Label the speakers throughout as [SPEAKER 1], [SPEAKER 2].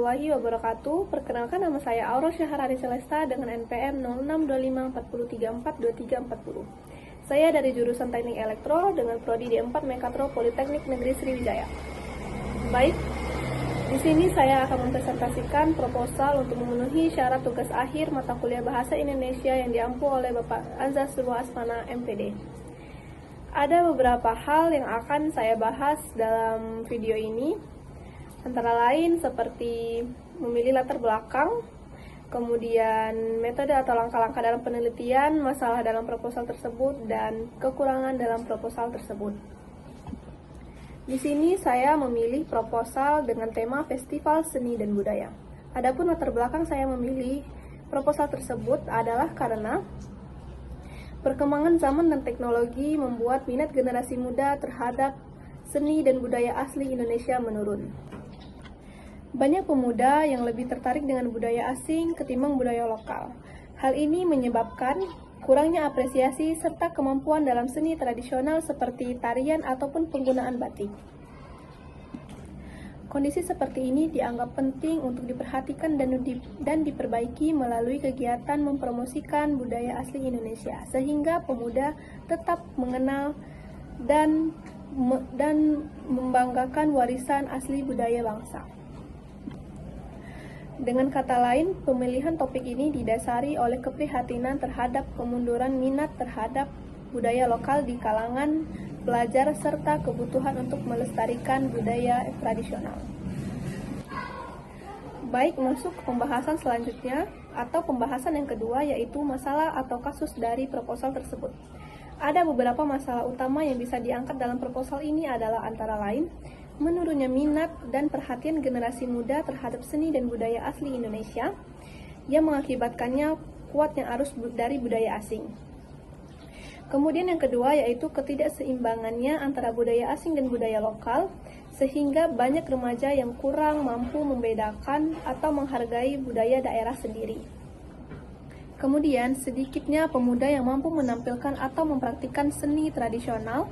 [SPEAKER 1] warahmatullahi wabarakatuh. Perkenalkan, nama saya Aura Syaharani Celesta dengan NPM 062543423440. Saya dari jurusan Teknik Elektro dengan prodi D4 Mekatro Politeknik Negeri Sriwijaya. Baik, di sini saya akan mempresentasikan proposal untuk memenuhi syarat tugas akhir mata kuliah Bahasa Indonesia yang diampu oleh Bapak Azaz Asmana MPD. Ada beberapa hal yang akan saya bahas dalam video ini, antara lain seperti memilih latar belakang, kemudian metode atau langkah-langkah dalam penelitian, masalah dalam proposal tersebut, dan kekurangan dalam proposal tersebut. Di sini saya memilih proposal dengan tema Festival Seni dan Budaya. Adapun latar belakang saya memilih proposal tersebut adalah karena perkembangan zaman dan teknologi membuat minat generasi muda terhadap seni dan budaya asli Indonesia menurun. Banyak pemuda yang lebih tertarik dengan budaya asing ketimbang budaya lokal. Hal ini menyebabkan kurangnya apresiasi serta kemampuan dalam seni tradisional seperti tarian ataupun penggunaan batik. Kondisi seperti ini dianggap penting untuk diperhatikan dan diperbaiki melalui kegiatan mempromosikan budaya asli Indonesia, sehingga pemuda tetap mengenal dan membanggakan warisan asli budaya bangsa. Dengan kata lain, pemilihan topik ini didasari oleh keprihatinan terhadap kemunduran minat terhadap budaya lokal di kalangan pelajar serta kebutuhan untuk melestarikan budaya tradisional. Baik, masuk ke pembahasan selanjutnya atau pembahasan yang kedua, yaitu masalah atau kasus dari proposal tersebut. Ada beberapa masalah utama yang bisa diangkat dalam proposal ini adalah antara lain menurunnya minat dan perhatian generasi muda terhadap seni dan budaya asli Indonesia yang mengakibatkannya kuatnya arus dari budaya asing. Kemudian yang kedua yaitu ketidakseimbangannya antara budaya asing dan budaya lokal, sehingga banyak remaja yang kurang mampu membedakan atau menghargai budaya daerah sendiri. Kemudian sedikitnya pemuda yang mampu menampilkan atau mempraktikkan seni tradisional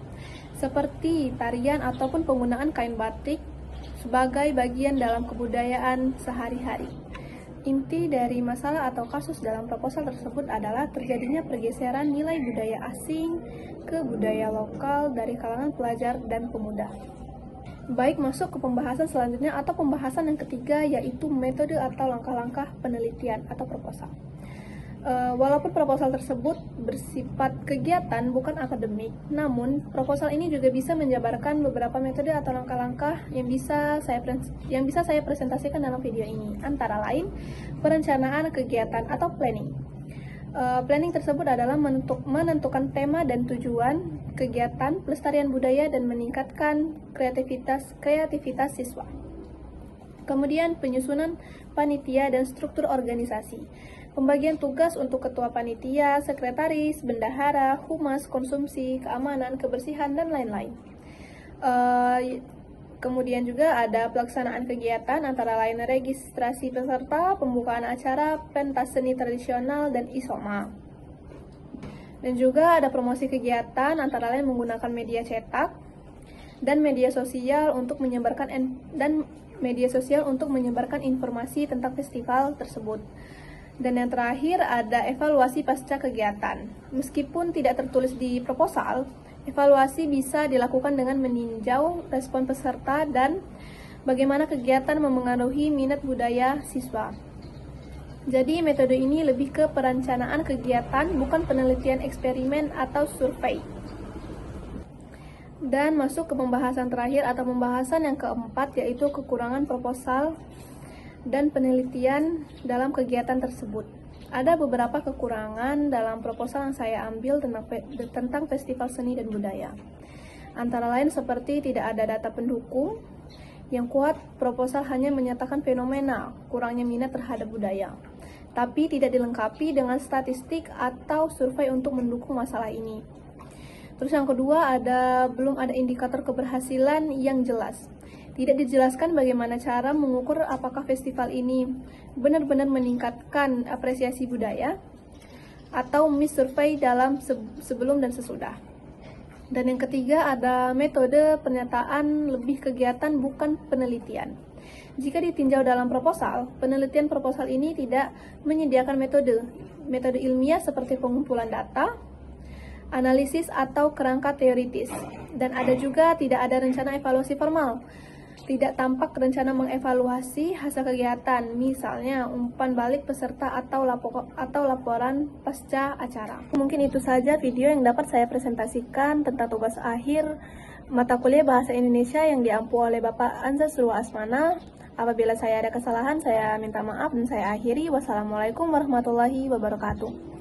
[SPEAKER 1] seperti tarian ataupun penggunaan kain batik sebagai bagian dalam kebudayaan sehari-hari. Inti dari masalah atau kasus dalam proposal tersebut adalah terjadinya pergeseran nilai budaya asing ke budaya lokal dari kalangan pelajar dan pemuda. Baik, masuk ke pembahasan selanjutnya atau pembahasan yang ketiga, yaitu metode atau langkah-langkah penelitian atau proposal. Walaupun proposal tersebut bersifat kegiatan bukan akademik, namun proposal ini juga bisa menjabarkan beberapa metode atau langkah-langkah yang bisa saya presentasikan dalam video ini. Antara lain, perencanaan kegiatan atau planning. Planning tersebut adalah menentukan tema dan tujuan kegiatan, pelestarian budaya, dan meningkatkan kreativitas siswa. Kemudian penyusunan panitia dan struktur organisasi. Pembagian tugas untuk ketua panitia, sekretaris, bendahara, humas, konsumsi, keamanan, kebersihan, dan lain-lain. Kemudian juga ada pelaksanaan kegiatan antara lain registrasi peserta, pembukaan acara, pentas seni tradisional, dan isoma. Dan juga ada promosi kegiatan antara lain menggunakan media cetak dan media sosial untuk menyebarkan informasi tentang festival tersebut. Dan yang terakhir ada evaluasi pasca kegiatan. Meskipun tidak tertulis di proposal, evaluasi bisa dilakukan dengan meninjau respon peserta dan bagaimana kegiatan memengaruhi minat budaya siswa. Jadi metode ini lebih ke perencanaan kegiatan, bukan penelitian eksperimen atau survei. Dan masuk ke pembahasan terakhir atau pembahasan yang keempat, yaitu kekurangan proposal dan penelitian dalam kegiatan tersebut. Ada beberapa kekurangan dalam proposal yang saya ambil tentang Festival Seni dan Budaya. Antara lain seperti tidak ada data pendukung yang kuat, proposal hanya menyatakan fenomena kurangnya minat terhadap budaya, tapi tidak dilengkapi dengan statistik atau survei untuk mendukung masalah ini. Terus yang kedua, belum ada indikator keberhasilan yang jelas. Tidak dijelaskan bagaimana cara mengukur apakah festival ini benar-benar meningkatkan apresiasi budaya atau survei dalam sebelum dan sesudah. Dan yang ketiga ada metode pernyataan lebih kegiatan bukan penelitian. Jika ditinjau dalam proposal, penelitian proposal ini tidak menyediakan metode ilmiah seperti pengumpulan data, analisis atau kerangka teoritis, dan ada juga tidak ada rencana evaluasi formal. Tidak tampak rencana mengevaluasi hasil kegiatan, misalnya umpan balik peserta atau laporan pasca acara. Mungkin itu saja video yang dapat saya presentasikan tentang tugas akhir mata kuliah Bahasa Indonesia yang diampu oleh Bapak Anza Surwa Asmana. Apabila saya ada kesalahan, saya minta maaf dan saya akhiri. Wassalamualaikum warahmatullahi wabarakatuh.